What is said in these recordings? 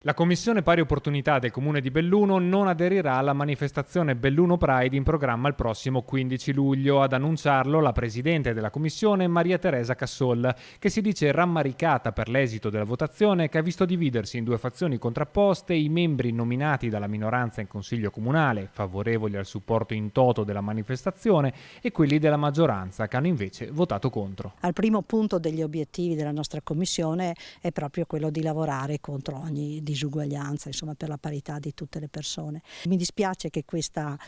La Commissione Pari Opportunità del Comune di Belluno non aderirà alla manifestazione Belluno Pride in programma il prossimo 15 luglio. Ad annunciarlo la Presidente della Commissione, Maria Teresa Cassol, che si dice rammaricata per l'esito della votazione che ha visto dividersi in due fazioni contrapposte i membri nominati dalla minoranza in Consiglio Comunale, favorevoli al supporto in toto della manifestazione, e quelli della maggioranza, che hanno invece votato contro. Al primo punto degli obiettivi della nostra Commissione è proprio quello di lavorare contro ogni disuguaglianza, insomma, per la parità di tutte le persone. Mi dispiace che questa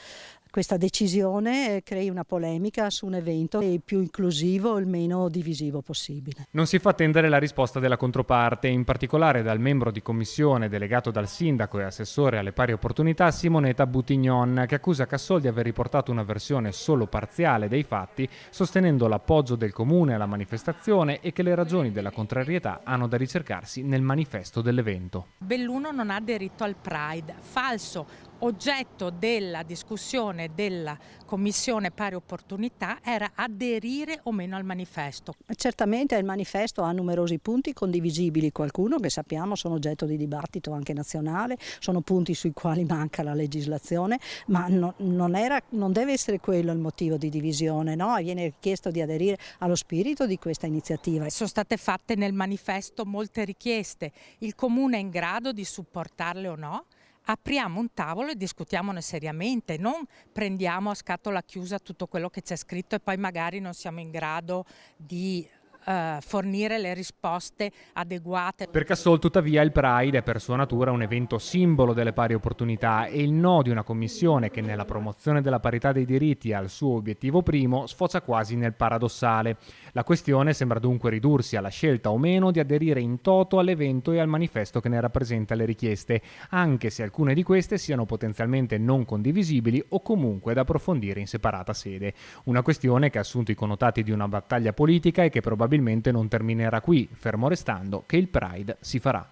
decisione crei una polemica su un evento il più inclusivo e il meno divisivo possibile. Non si fa attendere la risposta della controparte, in particolare dal membro di commissione delegato dal sindaco e assessore alle pari opportunità Simonetta Butignon, che accusa Cassol di aver riportato una versione solo parziale dei fatti, sostenendo l'appoggio del comune alla manifestazione e che le ragioni della contrarietà hanno da ricercarsi nel manifesto dell'evento. Belluno non ha aderito al Pride, falso. Oggetto della discussione della Commissione Pari Opportunità era aderire o meno al manifesto. Certamente il manifesto ha numerosi punti condivisibili, qualcuno che sappiamo sono oggetto di dibattito anche nazionale, sono punti sui quali manca la legislazione, ma non deve essere quello il motivo di divisione, no? Viene chiesto di aderire allo spirito di questa iniziativa. Sono state fatte nel manifesto molte richieste, il Comune è in grado di supportarle o no? Apriamo un tavolo e discutiamone seriamente, non prendiamo a scatola chiusa tutto quello che c'è scritto e poi magari non siamo in grado di fornire le risposte adeguate. Per Cassol, tuttavia, il Pride è per sua natura un evento simbolo delle pari opportunità e il no di una commissione che nella promozione della parità dei diritti ha il suo obiettivo primo sfocia quasi nel paradossale. La questione sembra dunque ridursi alla scelta o meno di aderire in toto all'evento e al manifesto che ne rappresenta le richieste, anche se alcune di queste siano potenzialmente non condivisibili o comunque da approfondire in separata sede. Una questione che ha assunto i connotati di una battaglia politica e che probabilmente non terminerà qui, fermo restando che il Pride si farà.